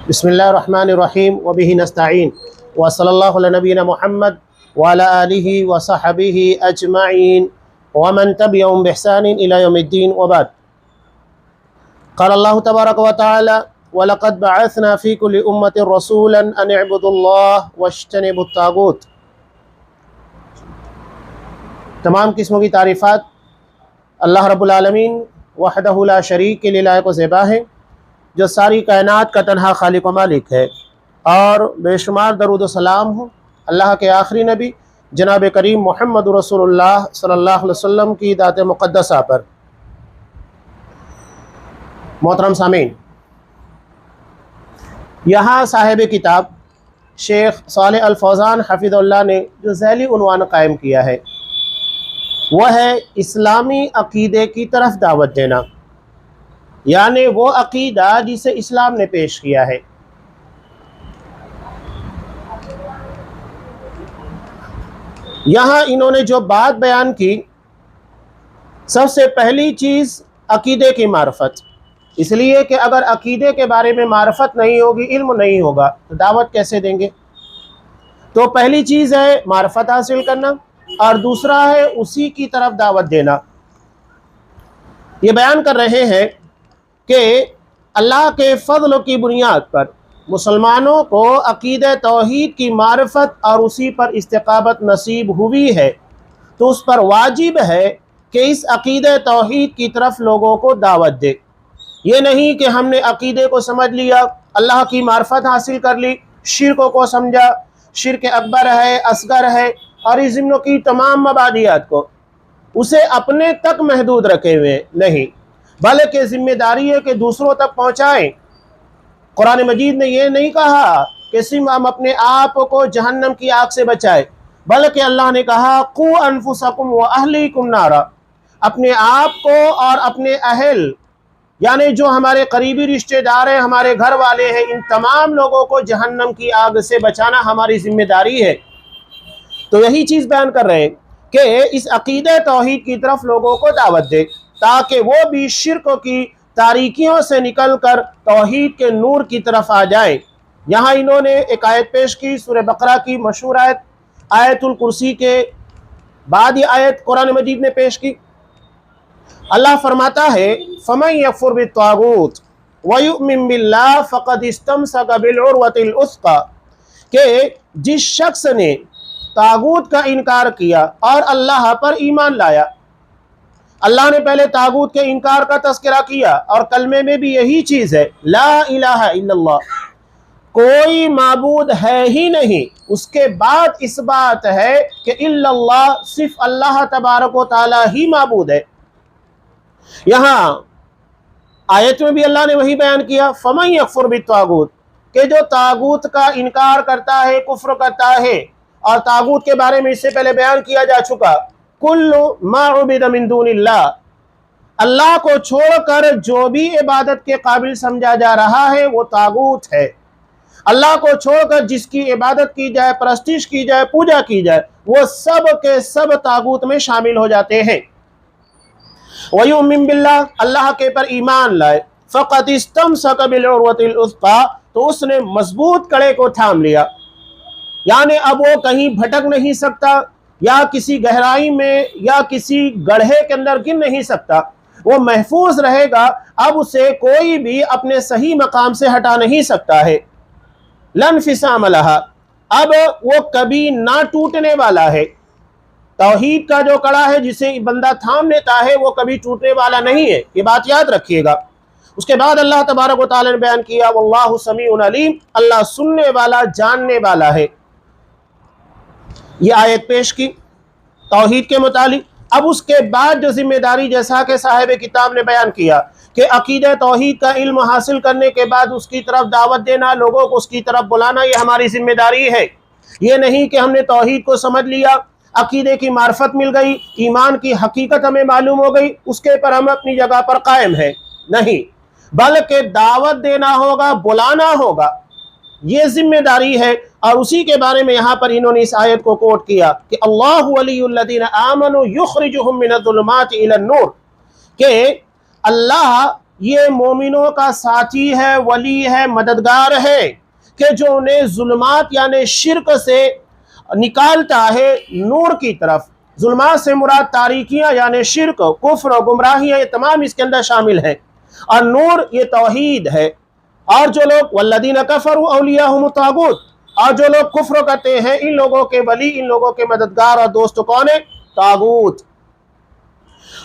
بسم اللہ الرحمن الرحیم وبہ نستعین وصلی اللہ علی نبینا محمد وعلی آلہ وصحبہ اجمعین ومن تبعهم بإحسان إلى يوم الدین وبعد. قال اللہ تبارک وتعالی وَلَقَدْ بَعَثْنَا فِي كُلِّ أُمَّةٍ رَسُولًا أَنِ اعْبُدُوا اللَّهَ وَاجْتَنِبُوا الطَّاغُوتَ. تمام قسموں کی تعریفات اللہ رب العالمین وحدہ لا شریک کے لیے لائق و زیبا ہے، جو ساری کائنات کا تنہا خالق و مالک ہے، اور بے شمار درود و سلام ہو اللہ کے آخری نبی جناب کریم محمد رسول اللہ صلی اللہ علیہ وسلم کی ذات مقدسہ پر. محترم سامعین، یہاں صاحب کتاب شیخ صالح الفوزان حفظ اللہ نے جو ذیلی عنوان قائم کیا ہے وہ ہے اسلامی عقیدے کی طرف دعوت دینا، یعنی وہ عقیدہ جسے اسلام نے پیش کیا ہے. یہاں انہوں نے جو بات بیان کی، سب سے پہلی چیز عقیدے کی معرفت، اس لیے کہ اگر عقیدے کے بارے میں معرفت نہیں ہوگی، علم نہیں ہوگا تو دعوت کیسے دیں گے؟ تو پہلی چیز ہے معرفت حاصل کرنا، اور دوسرا ہے اسی کی طرف دعوت دینا. یہ بیان کر رہے ہیں کہ اللہ کے فضل کی بنیاد پر مسلمانوں کو عقیدہ توحید کی معرفت اور اسی پر استقامت نصیب ہوئی ہے، تو اس پر واجب ہے کہ اس عقیدہ توحید کی طرف لوگوں کو دعوت دے. یہ نہیں کہ ہم نے عقیدے کو سمجھ لیا، اللہ کی معرفت حاصل کر لی، شرک کو سمجھا، شرک اکبر ہے، اصغر ہے، اور اس ضمن کی تمام مبادیات کو اسے اپنے تک محدود رکھے ہوئے نہیں، بلکہ ذمہ داری ہے کہ دوسروں تک پہنچائیں. قرآن مجید نے یہ نہیں کہا کہ صرف ہم اپنے آپ کو جہنم کی آگ سے بچائیں، بلکہ اللہ نے کہا قُوا أَنفُسَكُمْ وَأَهْلِيكُمْ نَارًا، اپنے آپ کو اور اپنے اہل، یعنی جو ہمارے قریبی رشتہ دار ہیں، ہمارے گھر والے ہیں، ان تمام لوگوں کو جہنم کی آگ سے بچانا ہماری ذمہ داری ہے. تو یہی چیز بیان کر رہے ہیں کہ اس عقیدہ توحید کی طرف لوگوں کو دعوت دے، تاکہ وہ بھی شرک کی تاریکیوں سے نکل کر توحید کے نور کی طرف آ جائیں. یہاں انہوں نے ایک آیت پیش کی، سورہ بقرہ کی مشہور آیت، آیت الکرسی کے بعد یہ آیت قرآن مجید نے پیش کی. اللہ فرماتا ہے فَمَن يَكْفُرْ بِالطَّاغُوتِ وَيُؤْمِن بِاللَّهِ فَقَدِ اسْتَمْسَكَ بِالْعُرْوَةِ الْوُثْقَىٰ، کہ جس شخص نے طاغوت کا انکار کیا اور اللہ پر ایمان لایا. اللہ نے پہلے طاغوت کے انکار کا تذکرہ کیا، اور کلمے میں بھی یہی چیز ہے، لا الہ الا اللہ، کوئی معبود ہے ہی نہیں. اس کے بعد اس بات ہے کہ الا اللہ، صرف اللہ تبارک و تعالی ہی معبود ہے. یہاں آیت میں بھی اللہ نے وہی بیان کیا، فَمَن يَكْفُرْ بِالطَّاغُوتِ، کہ جو طاغوت کا انکار کرتا ہے، کفر کرتا ہے. اور طاغوت کے بارے میں اس سے پہلے بیان کیا جا چکا، کل ما عبد من دون اللہ، اللہ کو چھوڑ کر جو بھی عبادت کے قابل سمجھا جا رہا ہے وہ طاغوت ہے. اللہ کو چھوڑ کر جس کی عبادت کی جائے، پرستش کی جائے، پوجا کی جائے، وہ سب کے سب طاغوت میں شامل ہو جاتے ہیں. وَيُؤْمِن بِاللَّهِ، اللہ کے پر ایمان لائے، فَقَدِ اسْتَمْسَكَ بِالْعُرْوَةِ الْوُثْقَىٰ، تو اس نے مضبوط کڑے کو تھام لیا، یعنی اب وہ کہیں بھٹک نہیں سکتا، یا کسی گہرائی میں یا کسی گڑھے کے اندر گر نہیں سکتا، وہ محفوظ رہے گا. اب اسے کوئی بھی اپنے صحیح مقام سے ہٹا نہیں سکتا ہے. لَا انْفِصَامَ لَهَا، اب وہ کبھی نہ ٹوٹنے والا ہے. توحید کا جو کڑا ہے جسے بندہ تھام لیتا ہے وہ کبھی ٹوٹنے والا نہیں ہے، یہ بات یاد رکھیے گا. اس کے بعد اللہ تبارک و تعالی نے بیان کیا واللہ سمیع علیم، اللہ سننے والا، جاننے والا ہے. یہ آیت پیش کی توحید کے متعلق. اب اس کے بعد جو ذمہ داری، جیسا کہ صاحب کتاب نے بیان کیا کہ عقیدہ توحید کا علم حاصل کرنے کے بعد اس کی طرف دعوت دینا، لوگوں کو اس کی طرف بلانا، یہ ہماری ذمہ داری ہے. یہ نہیں کہ ہم نے توحید کو سمجھ لیا، عقیدے کی معرفت مل گئی، ایمان کی حقیقت ہمیں معلوم ہو گئی، اس کے پر ہم اپنی جگہ پر قائم ہیں. نہیں، بلکہ دعوت دینا ہوگا، بلانا ہوگا، یہ ذمہ داری ہے. اور اسی کے بارے میں یہاں پر انہوں نے اس آیت کو کوٹ کیا کہ اللہ ولی الذین آمنوا یخرجہم من الظلمات الی النور، کہ اللہ یہ مومنوں کا ساتھی ہے، ولی ہے، مددگار ہے کہ جو انہیں ظلمات یعنی شرک سے نکالتا ہے نور کی طرف۔ ظلمات سے مراد تاریکیاں یعنی شرک، کفر و گمراہیاں، یہ تمام اس کے اندر شامل ہیں، اور نور یہ توحید ہے۔ اور جو لوگ والذین کفروا اولیاءہم الطاغوت، اور جو لوگ کفر کرتے ہیں ان لوگوں کے ولی، ان لوگوں کے مددگار اور دوست کون ہیں؟ طاغوت،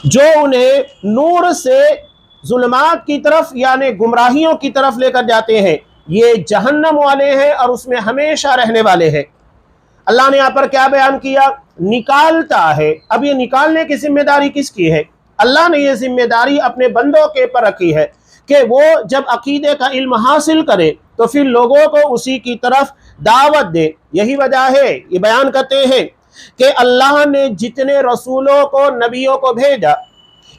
جو انہیں نور سے ظلمات کی طرف یعنی گمراہیوں کی طرف لے کر جاتے ہیں، یہ جہنم والے ہیں اور اس میں ہمیشہ رہنے والے ہیں۔ اللہ نے یہاں پر کیا بیان کیا؟ نکالتا ہے۔ اب یہ نکالنے کی ذمہ داری کس کی ہے؟ اللہ نے یہ ذمہ داری اپنے بندوں کے پر رکھی ہے کہ وہ جب عقیدے کا علم حاصل کرے تو پھر لوگوں کو اسی کی طرف دعوت دے۔ یہی وجہ ہے، یہ بیان کرتے ہیں کہ اللہ نے جتنے رسولوں کو، نبیوں کو بھیجا،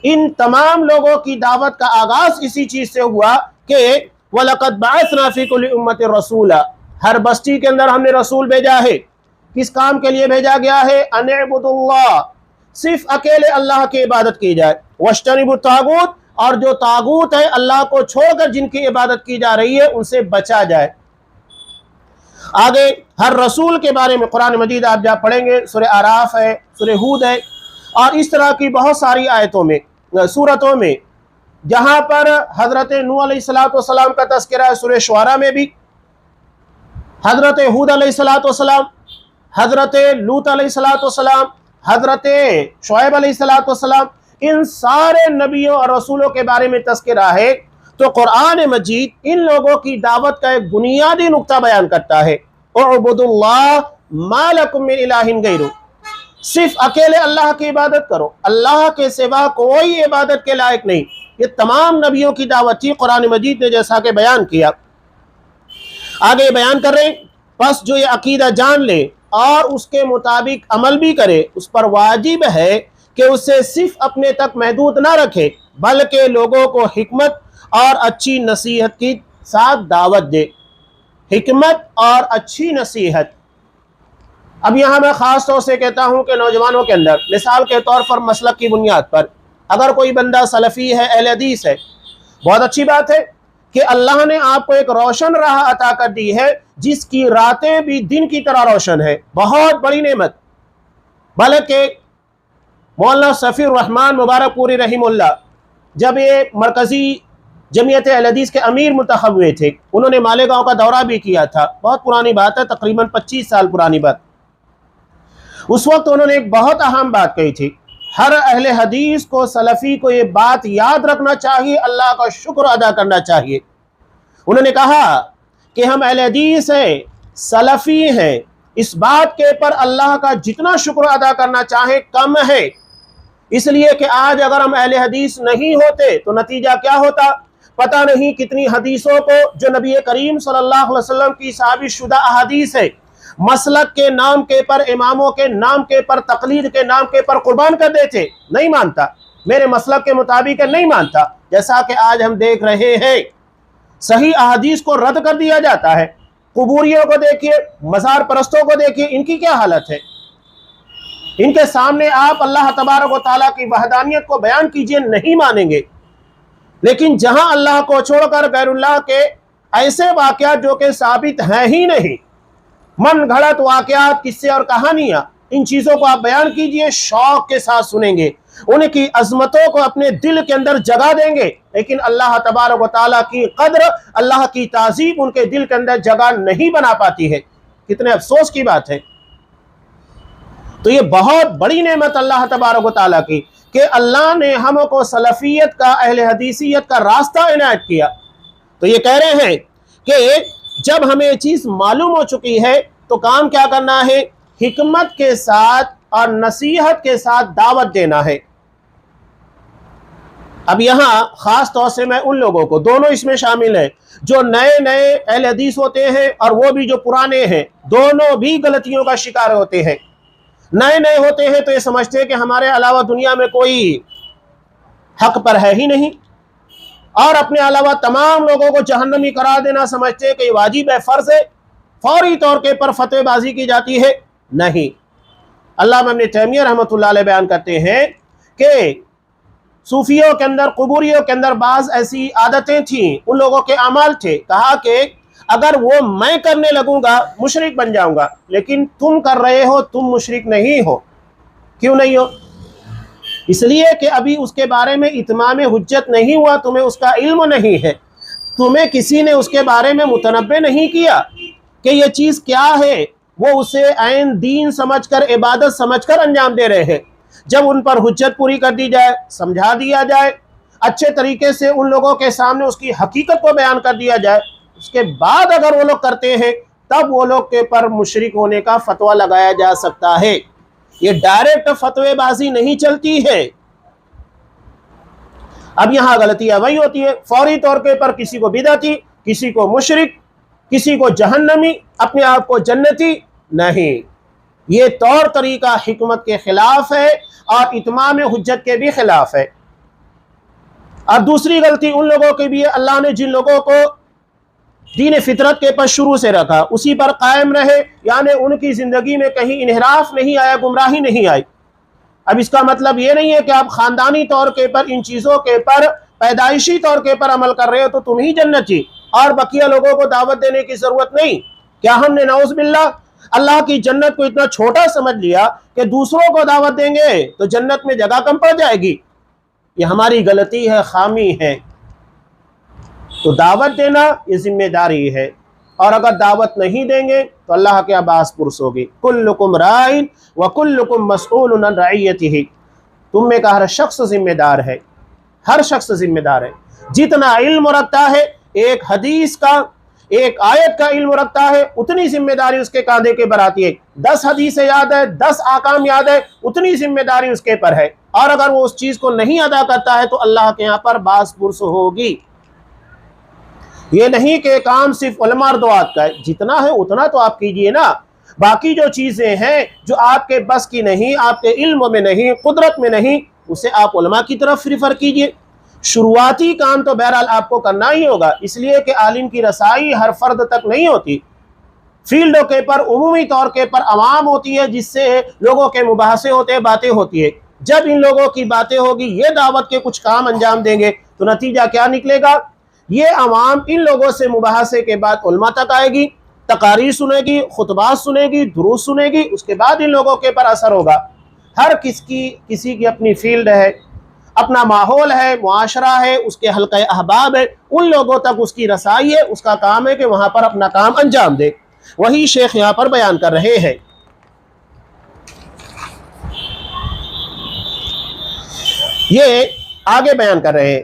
ان تمام لوگوں کی دعوت کا آغاز اسی چیز سے ہوا کہ وَلَقَدْ بَعَثْنَا فِي كُلِّ أُمَّةٍ رَسُولًا، ہر بستی کے اندر ہم نے رسول بھیجا ہے۔ کس کام کے لیے بھیجا گیا ہے؟ أَنِ اعْبُدُوا اللَّهَ، صرف اکیلے اللہ کی عبادت کی جائے، وَاجْتَنِبُوا الطَّاغُوتَ، اور جو طاغوت ہے اللہ کو چھوڑ کر جن کی عبادت کی جا رہی ہے ان سے بچا جائے۔ آگے ہر رسول کے بارے میں قرآن مجید آپ جا پڑھیں گے، سورہ اعراف ہے، سورہ ہود ہے، اور اس طرح کی بہت ساری آیتوں میں، سورتوں میں جہاں پر حضرت نوح علیہ السلام کا تذکرہ ہے، سورہ شعراء میں بھی حضرت ہود علیہ السلام، حضرت لوط علیہ السلام، حضرت شعیب علیہ السلام، ان سارے نبیوں اور رسولوں کے بارے میں تذکرہ ہے۔ تو قرآن مجید ان لوگوں کی دعوت کا ایک بنیادی نقطہ بیان کرتا ہے، اعبدوا اللہ ما لکم من الہ غیرہ، صرف اکیلے اللہ کی عبادت کرو، اللہ کے سوا کوئی عبادت کے لائق نہیں۔ یہ تمام نبیوں کی دعوت تھی قرآن مجید نے جیسا کہ بیان کیا۔ آگے بیان کر رہے ہیں، پس جو یہ عقیدہ جان لے اور اس کے مطابق عمل بھی کرے، اس پر واجب ہے کہ اسے صرف اپنے تک محدود نہ رکھے بلکہ لوگوں کو حکمت اور اچھی نصیحت کی ساتھ دعوت دے۔ حکمت اور اچھی نصیحت، اب یہاں میں خاص طور سے کہتا ہوں کہ نوجوانوں کے اندر مثال کے طور پر مسلک کی بنیاد پر اگر کوئی بندہ سلفی ہے، اہل حدیث ہے، بہت اچھی بات ہے کہ اللہ نے آپ کو ایک روشن راہ عطا کر دی ہے جس کی راتیں بھی دن کی طرح روشن ہے، بہت بڑی نعمت۔ بلکہ مولانا صفی الرحمن مبارک پوری رحم اللہ جب یہ مرکزی جمعیت اہل حدیث کے امیر منتخب ہوئے تھے، انہوں نے مالیگاؤں کا دورہ بھی کیا تھا، بہت پرانی بات ہے، تقریباً 25 سال پرانی بات۔ اس وقت انہوں نے ایک بہت اہم بات کہی تھی، ہر اہل حدیث کو، سلفی کو یہ بات یاد رکھنا چاہیے، اللہ کا شکر ادا کرنا چاہیے۔ انہوں نے کہا کہ ہم اہل حدیث ہیں، سلفی ہیں، اس بات کے پر اللہ کا جتنا شکر ادا کرنا چاہیں کم ہے، اس لیے کہ آج اگر ہم اہل حدیث نہیں ہوتے تو نتیجہ کیا ہوتا؟ پتہ نہیں کتنی حدیثوں کو جو نبی کریم صلی اللہ علیہ وسلم کی ثابت شدہ احادیث ہے، مسلک کے نام کے پر، اماموں کے نام کے پر، تقلید کے نام کے پر قربان کر دیتے، نہیں مانتا، میرے مسلک کے مطابق نہیں مانتا، جیسا کہ آج ہم دیکھ رہے ہیں صحیح احادیث کو رد کر دیا جاتا ہے۔ قبوریوں کو دیکھیے، مزار پرستوں کو دیکھیے، ان کی کیا حالت ہے؟ ان کے سامنے آپ اللہ تبارک و تعالیٰ کی وحدانیت کو بیان کیجئے، نہیں مانیں گے۔ لیکن جہاں اللہ کو چھوڑ کر غیر اللہ کے ایسے واقعات جو کہ ثابت ہیں ہی نہیں، من گھڑت واقعات، قصے اور کہانیاں، ان چیزوں کو آپ بیان کیجئے، شوق کے ساتھ سنیں گے، ان کی عظمتوں کو اپنے دل کے اندر جگہ دیں گے، لیکن اللہ تبارک و تعالیٰ کی قدر، اللہ کی تعظیم ان کے دل کے اندر جگہ نہیں بنا پاتی ہے۔ کتنے افسوس کی بات ہے۔ تو یہ بہت بڑی نعمت اللہ تبارک و تعالیٰ کی کہ اللہ نے ہم کو سلفیت کا، اہل حدیثیت کا راستہ عنایت کیا۔ تو یہ کہہ رہے ہیں کہ جب ہمیں یہ چیز معلوم ہو چکی ہے تو کام کیا کرنا ہے؟ حکمت کے ساتھ اور نصیحت کے ساتھ دعوت دینا ہے۔ اب یہاں خاص طور سے میں ان لوگوں کو، دونوں اس میں شامل ہیں، جو نئے نئے اہل حدیث ہوتے ہیں اور وہ بھی جو پرانے ہیں، دونوں بھی غلطیوں کا شکار ہوتے ہیں۔ نئے نئے ہوتے ہیں تو یہ سمجھتے ہیں کہ ہمارے علاوہ دنیا میں کوئی حق پر ہے ہی نہیں، اور اپنے علاوہ تمام لوگوں کو جہنمی قرار دینا سمجھتے ہیں کہ یہ واجب ہے، فرض ہے، فوری طور کے پر فتوی بازی کی جاتی ہے۔ نہیں، علامہ ابن تیمیہ رحمۃ اللہ علیہ بیان کرتے ہیں کہ صوفیوں کے اندر، قبوریوں کے اندر بعض ایسی عادتیں تھیں، ان لوگوں کے اعمال تھے. کہا کہ اگر وہ میں کرنے لگوں گا مشرک بن جاؤں گا، لیکن تم کر رہے ہو، تم مشرک نہیں ہو. کیوں نہیں ہو؟ اس لیے کہ ابھی اس کے بارے میں اتمام حجت نہیں ہوا، تمہیں اس کا علم نہیں ہے، تمہیں کسی نے اس کے بارے میں متنبہ نہیں کیا کہ یہ چیز کیا ہے. وہ اسے عین دین سمجھ کر، عبادت سمجھ کر انجام دے رہے ہیں. جب ان پر حجت پوری کر دی جائے، سمجھا دیا جائے، اچھے طریقے سے ان لوگوں کے سامنے اس کی حقیقت کو بیان کر دیا جائے، اس کے بعد اگر وہ لوگ کرتے ہیں تب وہ لوگ کے پر مشرک ہونے کا فتویٰ لگایا جا سکتا ہے. یہ ڈائریکٹ فتوے بازی نہیں چلتی ہے. اب یہاں غلطیاں وہی ہوتی ہے، فوری طور کے پر کسی کو بدعتی، کسی کو مشرک، کسی کو جہنمی، اپنے آپ کو جنتی. نہیں، یہ طور طریقہ حکمت کے خلاف ہے اور اتمام حجت کے بھی خلاف ہے. اور دوسری غلطی ان لوگوں کی بھی ہے، اللہ نے جن لوگوں کو دین فطرت کے پر شروع سے رکھا اسی پر قائم رہے، یعنی ان کی زندگی میں کہیں انحراف نہیں آیا، گمراہی نہیں آئی. اب اس کا مطلب یہ نہیں ہے کہ آپ خاندانی طور کے پر ان چیزوں کے پر، پیدائشی طور کے پر عمل کر رہے ہو تو تم ہی جنتی اور بقیہ لوگوں کو دعوت دینے کی ضرورت نہیں. کیا ہم نے نعوذ باللہ اللہ کی جنت کو اتنا چھوٹا سمجھ لیا کہ دوسروں کو دعوت دیں گے تو جنت میں جگہ کم پڑ جائے گی؟ یہ ہماری غلطی ہے، خامی ہے. تو دعوت دینا یہ ذمہ داری ہے، اور اگر دعوت نہیں دیں گے تو اللہ کے باس پرس ہوگی. کلکم رائن وکلکم مسئول عن رعیتہ، تم میں کا ہر شخص ذمہ دار ہے، ہر شخص ذمہ دار ہے. جتنا علم رکھتا ہے، ایک حدیث کا، ایک آیت کا علم رکھتا ہے، اتنی ذمہ داری اس کے کاندھے کے پر آتی ہے. 10 حدیثیں یاد ہے، 10 احکام یاد ہے، اتنی ذمہ داری اس کے پر ہے. اور اگر وہ اس چیز کو نہیں ادا کرتا ہے تو اللہ کے یہاں پر باس پرس ہوگی. یہ نہیں کہ کام صرف علماء اور دعات کا ہے، جتنا ہے اتنا تو آپ کیجئے نا. باقی جو چیزیں ہیں جو آپ کے بس کی نہیں، آپ کے علم میں نہیں، قدرت میں نہیں، اسے آپ علماء کی طرف ریفر کیجئے. شروعاتی کام تو بہرحال آپ کو کرنا ہی ہوگا، اس لیے کہ عالم کی رسائی ہر فرد تک نہیں ہوتی، فیلڈوں کے پر عمومی طور کے پر عوام ہوتی ہے، جس سے لوگوں کے مباحثے ہوتے ہیں، باتیں ہوتی ہے. جب ان لوگوں کی باتیں ہوگی، یہ دعوت کے کچھ کام انجام دیں گے تو نتیجہ کیا نکلے گا؟ یہ عوام ان لوگوں سے مباحثے کے بعد علماء تک آئے گی، تقاریر سنے گی، خطبات سنے گی، دروس سنے گی، اس کے بعد ان لوگوں کے پر اثر ہوگا. ہر کسی کی اپنی فیلڈ ہے، اپنا ماحول ہے، معاشرہ ہے، اس کے حلقہ احباب ہے، ان لوگوں تک اس کی رسائی ہے، اس کا کام ہے کہ وہاں پر اپنا کام انجام دے. وہی شیخ یہاں پر بیان کر رہے ہیں. یہ آگے بیان کر رہے ہیں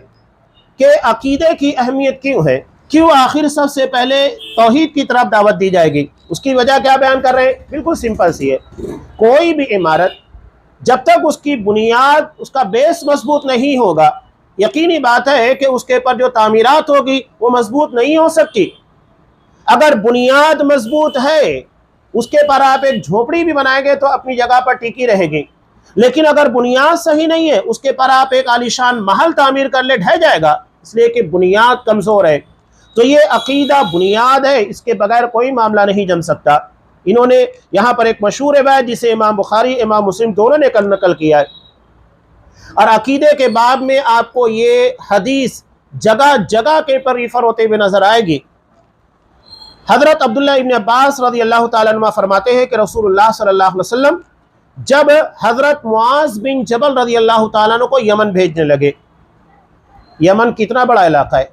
کہ عقیدے کی اہمیت کیوں ہے، کیوں آخر سب سے پہلے توحید کی طرف دعوت دی جائے گی. اس کی وجہ کیا بیان کر رہے ہیں؟ بالکل سمپل سی ہے. کوئی بھی عمارت جب تک اس کی بنیاد، اس کا بیس مضبوط نہیں ہوگا، یقینی بات ہے کہ اس کے پر جو تعمیرات ہوگی وہ مضبوط نہیں ہو سکتی. اگر بنیاد مضبوط ہے، اس کے پر آپ ایک جھوپڑی بھی بنائیں گے تو اپنی جگہ پر ٹکی رہے گی. لیکن اگر بنیاد صحیح نہیں ہے، اس کے پر آپ ایک عالیشان محل تعمیر کر لے، ڈھہ جائے گا، اس لیے کہ بنیاد کمزور ہے. تو یہ عقیدہ بنیاد ہے، اس کے بغیر کوئی معاملہ نہیں جم سکتا. انہوں نے یہاں پر ایک مشہور روایت جسے امام بخاری، امام مسلم دونوں نے نقل کیا ہے، اور عقیدے کے باب میں آپ کو یہ حدیث جگہ جگہ کے پر ریفر ہوتے ہوئے نظر آئے گی. حضرت عبداللہ ابن عباس رضی اللہ تعالیٰ عنہ فرماتے ہیں کہ رسول اللہ صلی اللہ علیہ وسلم جب حضرت معاذ بن جبل رضی اللہ تعالیٰ عنہ کو یمن بھیجنے لگے. یمن کتنا بڑا علاقہ ہے،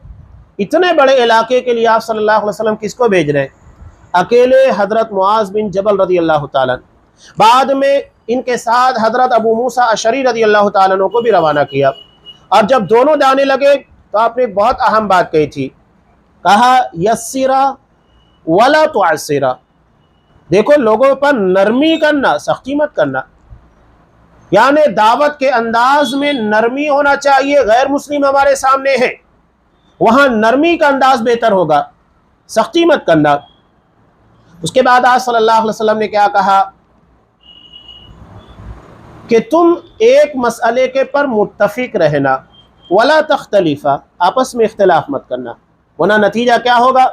اتنے بڑے علاقے کے لیے آپ صلی اللہ علیہ وسلم کس کو بھیج رہے ہیں؟ اکیلے حضرت معاذ بن جبل رضی اللہ تعالیٰ عنہ. بعد میں ان کے ساتھ حضرت ابو موسیٰ اشعری رضی اللہ تعالیٰ عنہ کو بھی روانہ کیا. اور جب دونوں جانے لگے تو آپ نے ایک بہت اہم بات کہی تھی، کہا یسرا ولا تعسرا، دیکھو لوگوں پر نرمی کرنا، سختی مت کرنا. یعنی دعوت کے انداز میں نرمی ہونا چاہیے. غیر مسلم ہمارے سامنے ہیں، وہاں نرمی کا انداز بہتر ہوگا، سختی مت کرنا. اس کے بعد آج صلی اللہ علیہ وسلم نے کیا کہا کہ تم ایک مسئلے کے پر متفق رہنا، ولا تختلفا، آپس میں اختلاف مت کرنا، ورنہ نتیجہ کیا ہوگا؟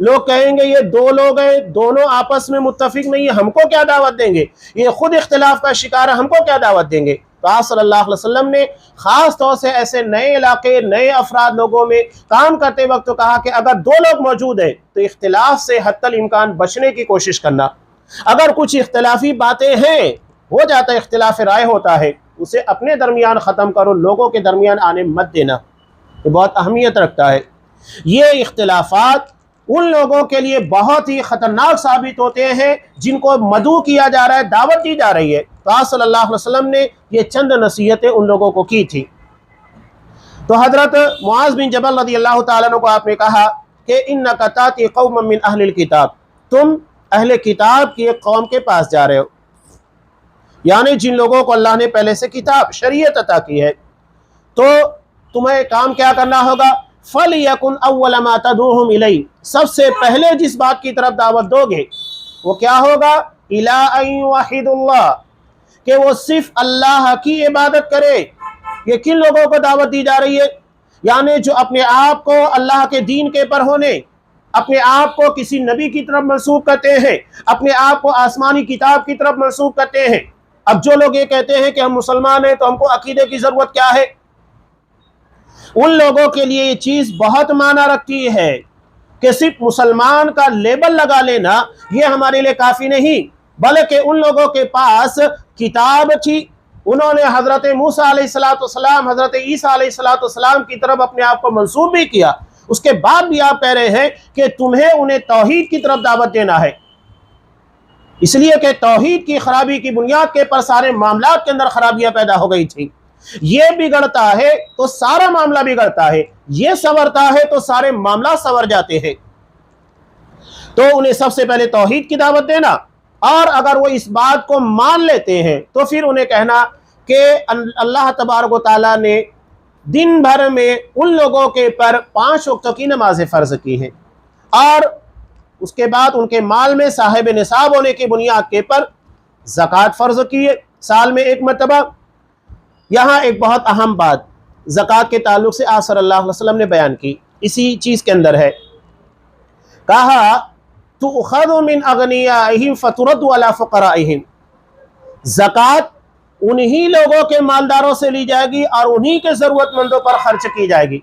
لوگ کہیں گے یہ دو لوگ ہیں، دونوں آپس میں متفق نہیں ہیں، ہم کو کیا دعوت دیں گے؟ یہ خود اختلاف کا شکار ہے، ہم کو کیا دعوت دیں گے؟ تو آپ صلی اللہ علیہ وسلم نے خاص طور سے ایسے نئے علاقے نئے افراد لوگوں میں کام کرتے وقت تو کہا کہ اگر دو لوگ موجود ہیں تو اختلاف سے حتی الامکان بچنے کی کوشش کرنا، اگر کچھ اختلافی باتیں ہیں، ہو جاتا ہے اختلاف رائے ہوتا ہے، اسے اپنے درمیان ختم کرو، لوگوں کے درمیان آنے مت دینا، یہ بہت اہمیت رکھتا ہے۔ یہ اختلافات ان لوگوں کے لیے بہت ہی خطرناک ثابت ہوتے ہیں جن کو مدعو کیا جا رہا ہے، دعوت دی جا رہی ہے۔ تو آپ صلی اللہ علیہ وسلم نے یہ چند نصیحتیں ان لوگوں کو کی تھی۔ تو حضرت معاذ بن جبل رضی اللہ تعالیٰ عنہ کو آپ نے کہا کہ اِنَّکَ تَأْتِی قَوْمًا مِّنْ أَهْلِ الْکِتاب، تم اہل کتاب کی ایک قوم کے پاس جا رہے ہو، یعنی جن لوگوں کو اللہ نے پہلے سے کتاب شریعت عطا کی ہے، تو تمہیں کام کیا کرنا ہوگا؟ فَلْيَكُنْ أَوَّلَ مَا تَدْعُوهُمْ إِلَيْهِ، سب سے پہلے جس بات کی طرف دعوت دو گے وہ کیا ہوگا؟ إِلَىٰ أَن يُوَحِّدُوا اللَّهَ، کہ وہ صرف اللہ کی عبادت کرے۔ یہ کن لوگوں کو دعوت دی جا رہی ہے؟ یعنی جو اپنے آپ کو اللہ کے دین کے پر ہونے، اپنے آپ کو کسی نبی کی طرف منسوب کرتے ہیں، اپنے آپ کو آسمانی کتاب کی طرف منسوب کرتے ہیں۔ اب جو لوگ یہ کہتے ہیں کہ ہم مسلمان ہیں تو ہم کو عقیدے کی ضرورت کیا ہے، ان لوگوں کے لیے یہ چیز بہت معنی رکھتی ہے کہ صرف مسلمان کا لیبل لگا لینا یہ ہمارے لیے کافی نہیں، بلکہ ان لوگوں کے پاس کتاب تھی، انہوں نے حضرت موسیٰ علیہ السلام، حضرت عیسیٰ علیہ السلام کی طرف اپنے آپ کو منسوب بھی کیا، اس کے بعد بھی آپ کہہ رہے ہیں کہ تمہیں انہیں توحید کی طرف دعوت دینا ہے، اس لیے کہ توحید کی خرابی کی بنیاد کے پر سارے معاملات کے اندر خرابیاں پیدا ہو گئی تھی۔ یہ بگڑتا ہے تو سارا معاملہ بگڑتا ہے، یہ سنورتا ہے تو سارے معاملات سنور جاتے ہیں۔ تو انہیں سب سے پہلے توحید کی دعوت دینا، اور اگر وہ اس بات کو مان لیتے ہیں تو پھر انہیں کہنا کہ اللہ تبارک و تعالیٰ نے دن بھر میں ان لوگوں کے پر 5 وقتوں کی نمازیں فرض کی ہیں، اور اس کے بعد ان کے مال میں صاحب نصاب ہونے کی بنیاد کے پر زکوٰۃ فرض کی ہے سال میں 1 مرتبہ۔ یہاں ایک بہت اہم بات زکوٰۃ کے تعلق سے آپ صلی اللہ علیہ وسلم نے بیان کی، اسی چیز کے اندر ہے، کہا تُؤْخَذُ مِنْ أَغْنِيَائِهِمْ فَتُرَدُّ عَلَىٰ فُقَرَائِهِمْ، زکوٰۃ انہی لوگوں کے مالداروں سے لی جائے گی اور انہی کے ضرورت مندوں پر خرچ کی جائے گی،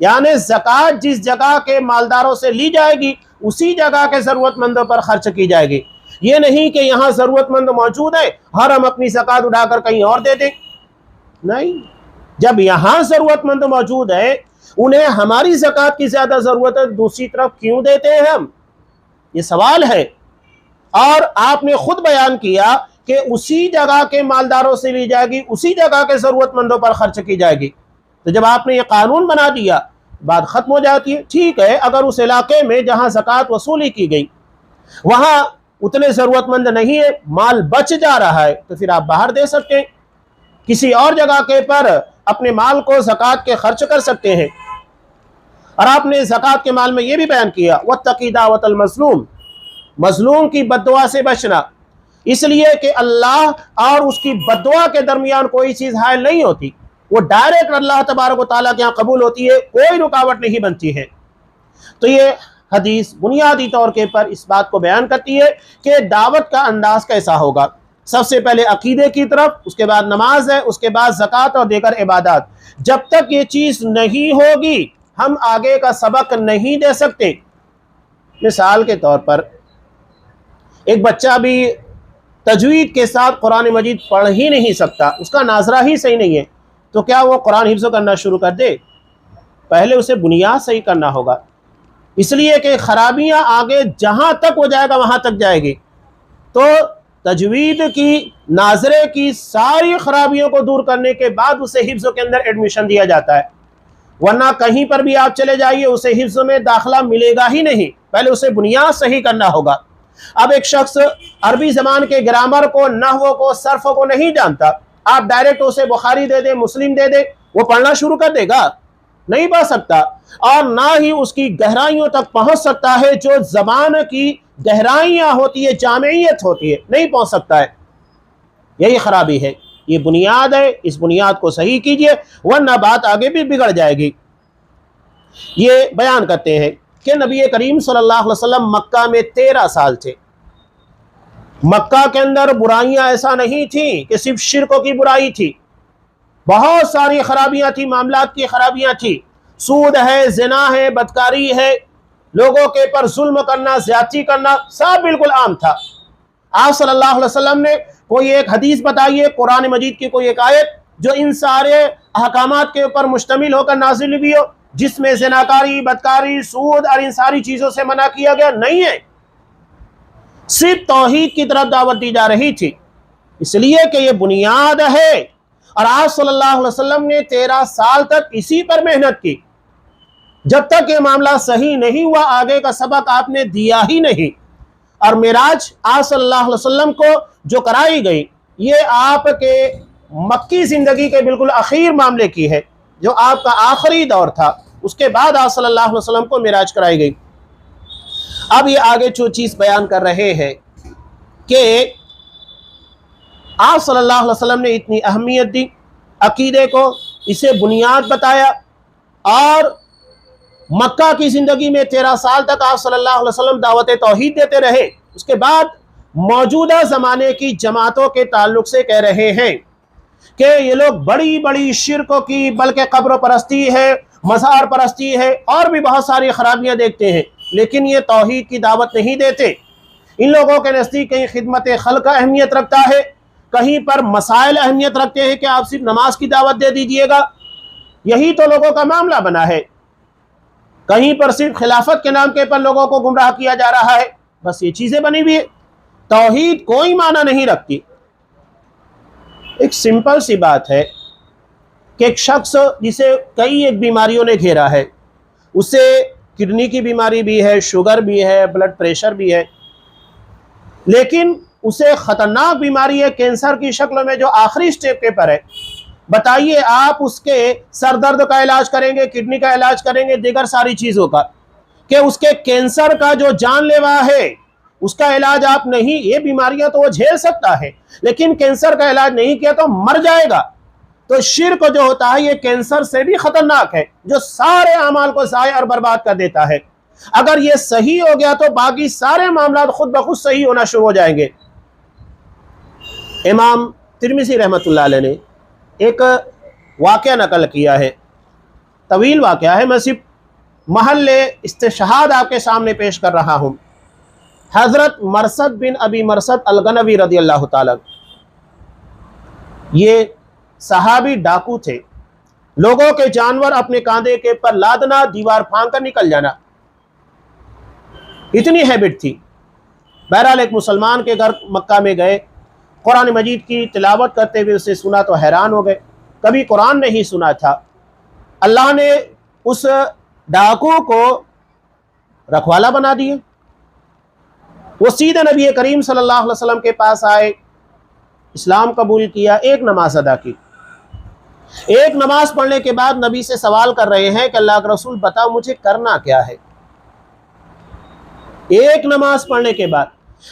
یعنی زکوٰۃ جس جگہ کے مالداروں سے لی جائے گی اسی جگہ کے ضرورت مندوں پر خرچ کی جائے گی۔ یہ نہیں کہ یہاں ضرورت مند موجود ہے اور ہم اپنی زکوٰۃ اٹھا کر کہیں اور دے دیں، نہیں، جب یہاں ضرورت مند موجود ہے انہیں ہماری زکوٰۃ کی زیادہ ضرورت ہے، دوسری طرف کیوں دیتے ہیں ہم؟ یہ سوال ہے۔ اور آپ نے خود بیان کیا کہ اسی جگہ کے مالداروں سے لی جائے گی، اسی جگہ کے ضرورت مندوں پر خرچ کی جائے گی۔ تو جب آپ نے یہ قانون بنا دیا بات ختم ہو جاتی ہے۔ ٹھیک ہے، اگر اس علاقے میں جہاں زکوٰۃ وصولی کی گئی وہاں اتنے ضرورت مند نہیں ہے، مال بچ جا رہا ہے، تو پھر آپ باہر دے سکتے ہیں، کسی اور جگہ کے پر اپنے مال کو زکوٰۃ کے خرچ کر سکتے ہیں۔ اور آپ نے زکوٰۃ کے مال میں یہ بھی بیان کیا وَاتَّقِ دعوۃ المظلوم، مظلوم کی بد دعا سے بچنا، اس لیے کہ اللہ اور اس کی بد دعا کے درمیان کوئی چیز حائل نہیں ہوتی، وہ ڈائریکٹ اللہ تبارک و تعالیٰ کے یہاں قبول ہوتی ہے، کوئی رکاوٹ نہیں بنتی ہے۔ تو یہ حدیث بنیادی طور کے پر اس بات کو بیان کرتی ہے کہ دعوت کا انداز کیسا ہوگا۔ سب سے پہلے عقیدے کی طرف، اس کے بعد نماز ہے، اس کے بعد زکوٰۃ اور دیگر عبادات۔ جب تک یہ چیز نہیں ہوگی ہم آگے کا سبق نہیں دے سکتے۔ مثال کے طور پر ایک بچہ بھی تجوید کے ساتھ قرآن مجید پڑھ ہی نہیں سکتا، اس کا ناظرہ ہی صحیح نہیں ہے، تو کیا وہ قرآن حفظ کرنا شروع کر دے؟ پہلے اسے بنیاد صحیح کرنا ہوگا، اس لیے کہ خرابیاں آگے جہاں تک وہ جائے گا وہاں تک جائے گی۔ تو تجوید کی ناظرے کی ساری خرابیوں کو دور کرنے کے بعد اسے حفظ کے اندر ایڈمیشن دیا جاتا ہے، ورنہ کہیں پر بھی آپ چلے جائیے اسے حفظ میں داخلہ ملے گا ہی نہیں، پہلے اسے بنیاد صحیح کرنا ہوگا۔ اب ایک شخص عربی زبان کے گرامر کو، نحو کو، صرف کو نہیں جانتا، آپ ڈائریکٹ اسے بخاری دے دیں، مسلم دے دیں، وہ پڑھنا شروع کر دے گا؟ نہیں پڑھ سکتا، اور نہ ہی اس کی گہرائیوں تک پہنچ سکتا ہے، جو زبان کی گہرائیاں ہوتی ہے، جامعیت ہوتی ہے، نہیں پہنچ سکتا ہے۔ یہی خرابی ہے، یہ بنیاد ہے، اس بنیاد کو صحیح کیجئے ورنہ بات آگے بھی بگڑ جائے گی۔ یہ بیان کرتے ہیں کہ نبی کریم صلی اللہ علیہ وسلم مکہ میں 13 سال تھے۔ مکہ کے اندر برائیاں ایسا نہیں تھیں کہ صرف شرکوں کی برائی تھی، بہت ساری خرابیاں تھی، معاملات کی خرابیاں تھی، سود ہے، زنا ہے، بدکاری ہے، لوگوں کے پر ظلم کرنا، زیادتی کرنا، سب بالکل عام تھا۔ آپ صلی اللہ علیہ وسلم نے کوئی ایک حدیث بتائیے، قرآن مجید کی کوئی ایک آیت جو ان سارے احکامات کے اوپر مشتمل ہو کر نازل ہوئی ہو، جس میں زناکاری، بدکاری، سود اور ان ساری چیزوں سے منع کیا گیا؟ نہیں ہے، صرف توحید کی طرف دعوت دی جا رہی تھی، اس لیے کہ یہ بنیاد ہے۔ اور آپ صلی اللہ علیہ وسلم نے 13 سال تک اسی پر محنت کی، جب تک یہ معاملہ صحیح نہیں ہوا آگے کا سبق آپ نے دیا ہی نہیں۔ اور معراج آپ صلی اللہ علیہ وسلم کو جو کرائی گئی، یہ آپ کے مکی زندگی کے بالکل اخیر معاملے کی ہے، جو آپ کا آخری دور تھا، اس کے بعد آپ صلی اللہ علیہ وسلم کو معراج کرائی گئی۔ اب یہ آگے جو چیز بیان کر رہے ہیں کہ آپ صلی اللہ علیہ وسلم نے اتنی اہمیت دی عقیدے کو، اسے بنیاد بتایا، اور مکہ کی زندگی میں 13 سال تک آپ صلی اللہ علیہ وسلم دعوت توحید دیتے رہے۔ اس کے بعد موجودہ زمانے کی جماعتوں کے تعلق سے کہہ رہے ہیں کہ یہ لوگ بڑی بڑی شرکوں کی، بلکہ قبر پرستی ہے، مزار پرستی ہے، اور بھی بہت ساری خرابیاں دیکھتے ہیں، لیکن یہ توحید کی دعوت نہیں دیتے۔ ان لوگوں کے نزدیک کہیں خدمت خلق اہمیت رکھتا ہے، کہیں پر مسائل اہمیت رکھتے ہیں کہ آپ صرف نماز کی دعوت دے دیجئے گا، یہی تو لوگوں کا معاملہ بنا ہے۔ کہیں پر صرف خلافت کے نام کے پر لوگوں کو گمراہ کیا جا رہا ہے، بس یہ چیزیں بنی ہوئی ہے، توحید کوئی معنی نہیں رکھتی۔ ایک سمپل سی بات ہے کہ ایک شخص جسے کئی ایک بیماریوں نے گھیرا ہے، اسے کڈنی کی بیماری بھی ہے، شوگر بھی ہے، بلڈ پریشر بھی ہے، لیکن اسے خطرناک بیماری ہے کینسر کی شکل میں جو آخری سٹیپ کے پر ہے۔ بتائیے آپ اس کے سر درد کا علاج کریں گے، کڈنی کا علاج کریں گے، دیگر ساری چیزوں کا، کہ اس کے کینسر کا جو جان لیوا ہے اس کا علاج آپ نہیں، یہ بیماریاں تو وہ جھیل سکتا ہے، لیکن کینسر کا علاج نہیں کیا تو مر جائے گا۔ تو شرک جو ہوتا ہے یہ کینسر سے بھی خطرناک ہے، جو سارے اعمال کو ضائع اور برباد کر دیتا ہے۔ اگر یہ صحیح ہو گیا تو باقی سارے معاملات خود بخود صحیح ہونا شروع ہو جائیں گے۔ امام ترمذی رحمۃ اللہ علیہ نے ایک واقعہ نقل کیا ہے، طویل واقعہ ہے، میں صرف محل استشہاد آپ کے سامنے پیش کر رہا ہوں۔ حضرت مرثد بن ابی مرثد الغنوی رضی اللہ تعالیٰ، یہ صحابی ڈاکو تھے، لوگوں کے جانور اپنے کاندھے کے پر لادنا، دیوار پھانگ کر نکل جانا، اتنی ہیبٹ تھی۔ بہرحال ایک مسلمان کے گھر مکہ میں گئے، قرآن مجید کی تلاوت کرتے ہوئے اسے سنا تو حیران ہو گئے، کبھی قرآن نہیں سنا تھا۔ اللہ نے اس ڈاکو کو رکھوالا بنا دیے، وہ سیدھے نبی کریم صلی اللہ علیہ وسلم کے پاس آئے، اسلام قبول کیا، ایک نماز ادا کی۔ ایک نماز پڑھنے کے بعد نبی سے سوال کر رہے ہیں کہ اللہ کے رسول بتاؤ مجھے کرنا کیا ہے۔ ایک نماز پڑھنے کے بعد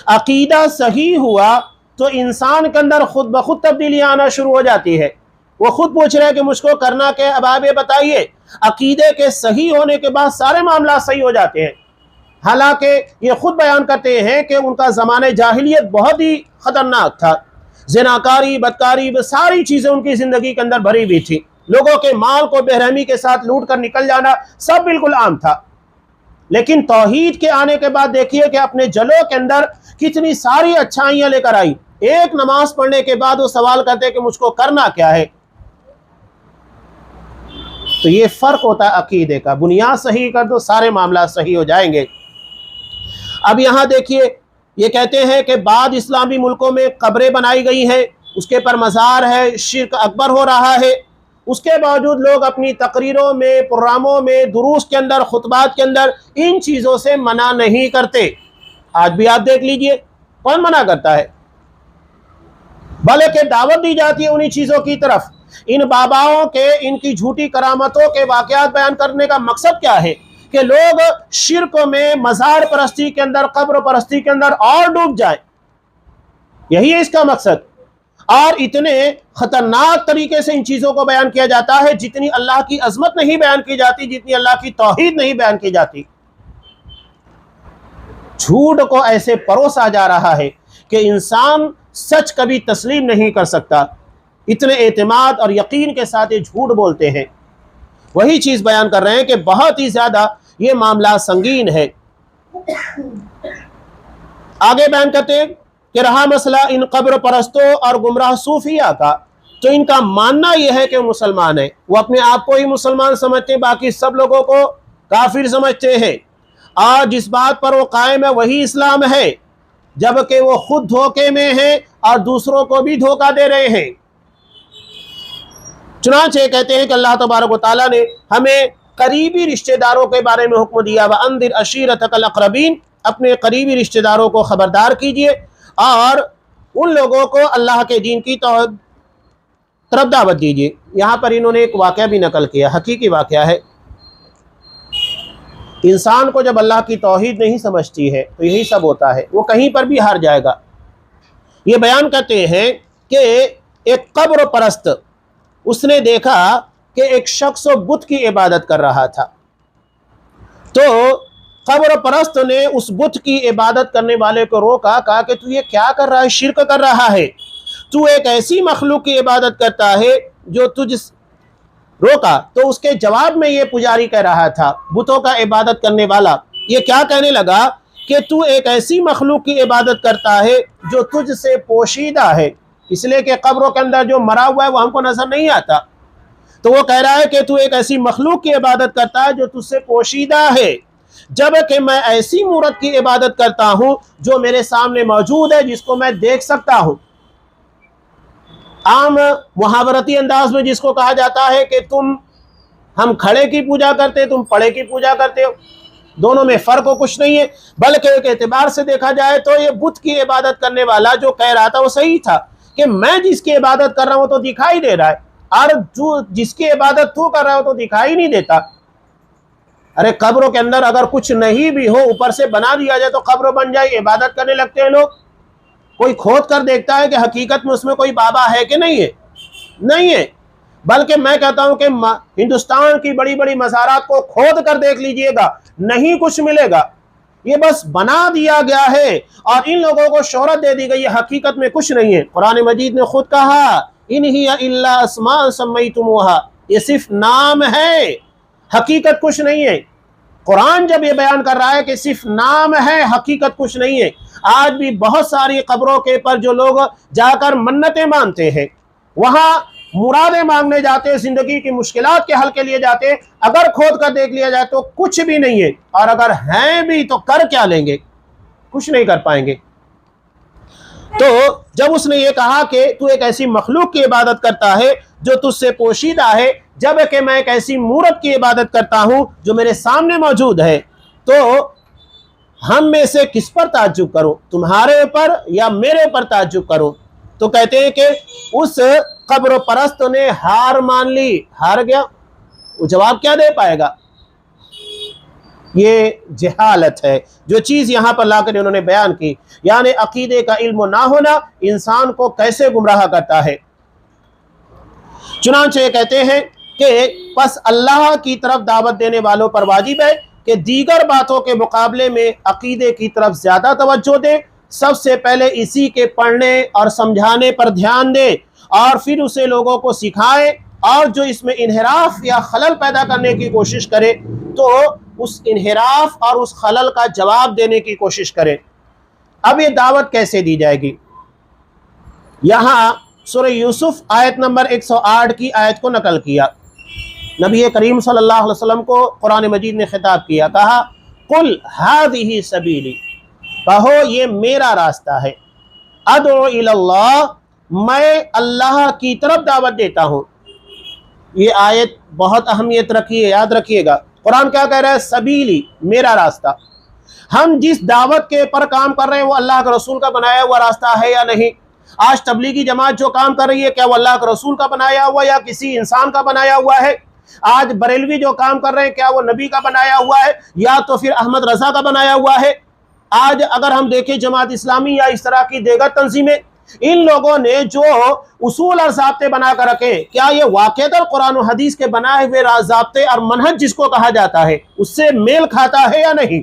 عقیدہ صحیح ہوا تو انسان کے اندر خود بخود تبدیلیاں آنا شروع ہو جاتی ہے، وہ خود پوچھ رہے ہیں کہ مجھ کو کرنا کیا ہے۔ اب آپ یہ بتائیے، عقیدے کے صحیح ہونے کے بعد سارے معاملات صحیح ہو جاتے ہیں، حالانکہ یہ خود بیان کرتے ہیں کہ ان کا زمانہ جاہلیت بہت ہی خطرناک تھا، زناکاری، بدکاری، وہ ساری چیزیں ان کی زندگی کے اندر بھری ہوئی تھی، لوگوں کے مال کو بے رحمی کے ساتھ لوٹ کر نکل جانا سب بالکل عام تھا۔ لیکن توحید کے آنے کے بعد دیکھیے کہ اپنے جلوں کے اندر کتنی ساری اچھائیاں لے کر آئی۔ ایک نماز پڑھنے کے بعد وہ سوال کرتے کہ مجھ کو کرنا کیا ہے۔ تو یہ فرق ہوتا ہے عقیدے کا، بنیاد صحیح کر دو سارے معاملات صحیح ہو جائیں گے۔ اب یہاں دیکھیے یہ کہتے ہیں کہ بعد اسلامی ملکوں میں قبریں بنائی گئی ہیں، اس کے پر مزار ہے، شرک اکبر ہو رہا ہے، اس کے باوجود لوگ اپنی تقریروں میں، پروگراموں میں، دروس کے اندر، خطبات کے اندر ان چیزوں سے منع نہیں کرتے۔ آج بھی آپ دیکھ لیجئے کون منع کرتا ہے، بلکہ دعوت دی جاتی ہے انہی چیزوں کی طرف۔ ان باباؤں کے، ان کی جھوٹی کرامتوں کے واقعات بیان کرنے کا مقصد کیا ہے کہ لوگ شرک میں، مزار پرستی کے اندر، قبر پرستی کے اندر اور ڈوب جائیں، یہی ہے اس کا مقصد۔ اور اتنے خطرناک طریقے سے ان چیزوں کو بیان کیا جاتا ہے جتنی اللہ کی عظمت نہیں بیان کی جاتی، جتنی اللہ کی توحید نہیں بیان کی جاتی۔ جھوٹ کو ایسے پروسا جا رہا ہے کہ انسان سچ کبھی تسلیم نہیں کر سکتا۔ اتنے اعتماد اور یقین کے ساتھ یہ جھوٹ بولتے ہیں۔ وہی چیز بیان کر رہے ہیں کہ بہت ہی زیادہ یہ معاملہ سنگین ہے۔ آگے بیان کرتے ہیں کہ رہا مسئلہ ان قبر پرستوں اور گمراہ صوفیہ کا، تو ان کا ماننا یہ ہے کہ وہ مسلمان ہیں، وہ اپنے آپ کو ہی مسلمان سمجھتے ہیں، باقی سب لوگوں کو کافر سمجھتے ہیں، اور جس بات پر وہ قائم ہے وہی اسلام ہے، جبکہ وہ خود دھوکے میں ہیں اور دوسروں کو بھی دھوکہ دے رہے ہیں۔ چنانچہ کہتے ہیں کہ اللہ تبارک و تعالیٰ نے ہمیں قریبی رشتہ داروں کے بارے میں حکم دیا، وَأَنذِرْ عَشِيرَتَكَ الْأَقْرَبِينَ، اپنے قریبی رشتہ داروں کو خبردار کیجئے اور ان لوگوں کو اللہ کے دین کی طرف دعوت دیجئے۔ یہاں پر انہوں نے ایک واقعہ بھی نقل کیا، حقیقی واقعہ ہے۔ انسان کو جب اللہ کی توحید نہیں سمجھتی ہے تو یہی سب ہوتا ہے، وہ کہیں پر بھی ہار جائے گا۔ یہ بیان کرتے ہیں کہ ایک قبر پرست اس نے دیکھا کہ ایک شخص بت کی عبادت کر رہا تھا، تو قبر پرست نے اس بت کی عبادت کرنے والے کو روکا، کہا کہ تو یہ کیا کر رہا ہے، شرک کر رہا ہے، تو ایک ایسی مخلوق کی عبادت کرتا ہے جو تجھ روکا۔ تو اس کے جواب میں یہ پجاری کہہ رہا تھا، بتوں کا عبادت کرنے والا، یہ کیا کہنے لگا کہ تو ایک ایسی مخلوق کی عبادت کرتا ہے جو تجھ سے پوشیدہ ہے، اس لیے کہ قبروں کے اندر جو مرا ہوا ہے وہ ہم کو نظر نہیں آتا، تو وہ کہہ رہا ہے کہ تو ایک ایسی مخلوق کی عبادت کرتا ہے جو تجھ سے پوشیدہ ہے، جبکہ میں ایسی مورت کی عبادت کرتا ہوں جو میرے سامنے موجود ہے، جس کو میں دیکھ سکتا ہوں۔ عام محاورتی انداز میں جس کو کہا جاتا ہے کہ ہم کھڑے کی پوجا کرتے، تم پڑے کی پوجا کرتے ہو، دونوں میں فرق و کچھ نہیں ہے، بلکہ ایک اعتبار سے دیکھا جائے تو یہ بت کی عبادت کرنے والا جو کہہ رہا تھا وہ صحیح تھا کہ میں جس کی عبادت کر رہا ہوں تو دکھائی دے رہا ہے، اور جو جس کی عبادت تو کر رہا ہو تو دکھائی نہیں دیتا۔ ارے قبروں کے اندر اگر کچھ نہیں بھی ہو، اوپر سے بنا دیا جائے تو قبر بن جائے، عبادت کرنے لگتے ہیں لوگ۔ کوئی کھود کر دیکھتا ہے کہ حقیقت میں اس میں کوئی بابا ہے کہ نہیں ہے، نہیں ہے، بلکہ میں کہتا ہوں کہ ہندوستان کی بڑی بڑی مزارات کو کھود کر دیکھ لیجئے گا، نہیں کچھ ملے گا، یہ بس بنا دیا گیا ہے اور ان لوگوں کو شہرت دے دی گئی ہے، حقیقت میں کچھ نہیں ہے۔ قرآن مجید نے خود کہا ان ہی الا اسماء سمیتموها، یہ صرف نام ہے، حقیقت کچھ نہیں ہے۔ قرآن جب یہ بیان کر رہا ہے کہ صرف نام ہے، حقیقت کچھ نہیں ہے۔ آج بھی بہت ساری قبروں کے پر جو لوگ جا کر منتیں مانتے ہیں، وہاں مرادیں مانگنے جاتے ہیں، زندگی کی مشکلات کے حل کے لیے جاتے ہیں، اگر کھود کر دیکھ لیا جائے تو کچھ بھی نہیں ہے، اور اگر ہیں بھی تو کر کیا لیں گے، کچھ نہیں کر پائیں گے۔ تو جب اس نے یہ کہا کہ تو ایک ایسی مخلوق کی عبادت کرتا ہے جو تجھ سے پوشیدہ ہے، جبکہ میں ایک ایسی مورت کی عبادت کرتا ہوں جو میرے سامنے موجود ہے، تو ہم میں سے کس پر تعجب کرو، تمہارے پر یا میرے پر تعجب کرو؟ تو کہتے ہیں کہ اس قبر پرست نے ہار مان لی، ہار گیا، وہ جواب کیا دے پائے گا؟ یہ جہالت ہے جو چیز یہاں پر لا کر انہوں نے بیان کی، یعنی عقیدے کا علم نہ ہونا انسان کو کیسے گمراہ کرتا ہے۔ چنانچہ یہ کہتے ہیں کہ پس اللہ کی طرف دعوت دینے والوں پر واجب ہے کہ دیگر باتوں کے مقابلے میں عقیدے کی طرف زیادہ توجہ دیں، سب سے پہلے اسی کے پڑھنے اور سمجھانے پر دھیان دیں، اور پھر اسے لوگوں کو سکھائیں، اور جو اس میں انحراف یا خلل پیدا کرنے کی کوشش کرے تو اس انحراف اور اس خلل کا جواب دینے کی کوشش کرے۔ اب یہ دعوت کیسے دی جائے گی؟ یہاں سورہ یوسف آیت نمبر 108 کی آیت کو نقل کیا، نبی کریم صلی اللہ علیہ وسلم کو قرآن مجید نے خطاب کیا، کہا قل ہذہ سبیلی، کہو یہ میرا راستہ ہے، ادعو الی اللہ، میں اللہ کی طرف دعوت دیتا ہوں۔ یہ آیت بہت اہمیت رکھیے، یاد رکھیے گا، قرآن کیا کہہ رہا ہے؟ سبیلی، میرا راستہ۔ ہم جس دعوت کے پر کام کر رہے ہیں وہ اللہ کے رسول کا بنایا ہوا راستہ ہے یا نہیں؟ آج تبلیغی جماعت جو کام کر رہی ہے، کیا وہ اللہ کے رسول کا بنایا ہوا یا کسی انسان کا بنایا ہوا ہے؟ آج بریلوی جو کام کر رہے ہیں، کیا وہ نبی کا بنایا ہوا ہے یا تو پھر احمد رضا کا بنایا ہوا ہے؟ آج اگر ہم دیکھیں جماعت اسلامی یا اس طرح کی دیگر تنظیمیں، ان لوگوں نے جو اصول اور ضابطے بنا کر رکھے، کیا یہ واقعتاً قرآن و حدیث کے بنائے ہوئے ضابطے اور منہج جس کو کہا جاتا ہے اس سے میل کھاتا ہے یا نہیں؟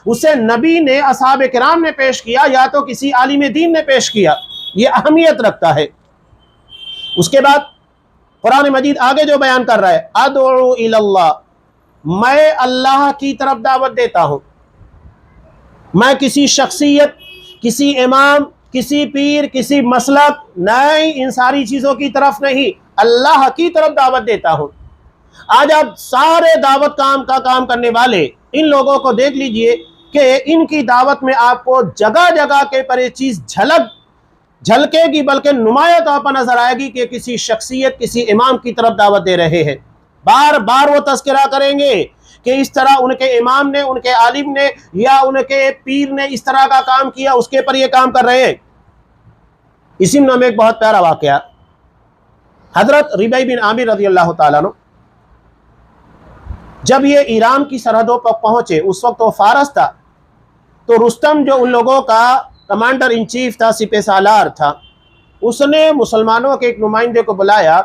اسے نبی نے، اصحاب کرام نے پیش کیا یا تو کسی عالم دین نے پیش کیا؟ یہ اہمیت رکھتا ہے۔ اس کے بعد قرآن مجید آگے جو بیان کر رہا ہے، ادعو الی اللہ، میں اللہ کی طرف دعوت دیتا ہوں، میں کسی شخصیت، کسی امام، کسی پیر، کسی مسلک، نہیں، ان ساری چیزوں کی طرف نہیں، اللہ کی طرف دعوت دیتا ہوں۔ آج آپ سارے دعوت کام کرنے والے ان لوگوں کو دیکھ لیجئے کہ ان کی دعوت میں آپ کو جگہ جگہ کے پر یہ چیز جھلکے گی، بلکہ نمایاں طور پر نظر آئے گی کہ کسی شخصیت، کسی امام کی طرف دعوت دے رہے ہیں۔ بار بار وہ تذکرہ کریں گے کہ اس طرح ان کے امام نے، ان کے عالم نے یا ان کے پیر نے اس طرح کا کام کیا، اس کے پر یہ کام کر رہے ہیں۔ اسی میں ایک بہت پیارا واقعہ، حضرت ربیع بن عامر رضی اللہ تعالیٰ عنہ جب یہ ایران کی سرحدوں پر پہنچے، اس وقت وہ فارس تھا، تو رستم جو ان لوگوں کا کمانڈر ان چیف تھا، سپہ سالار تھا، اس نے مسلمانوں کے ایک نمائندے کو بلایا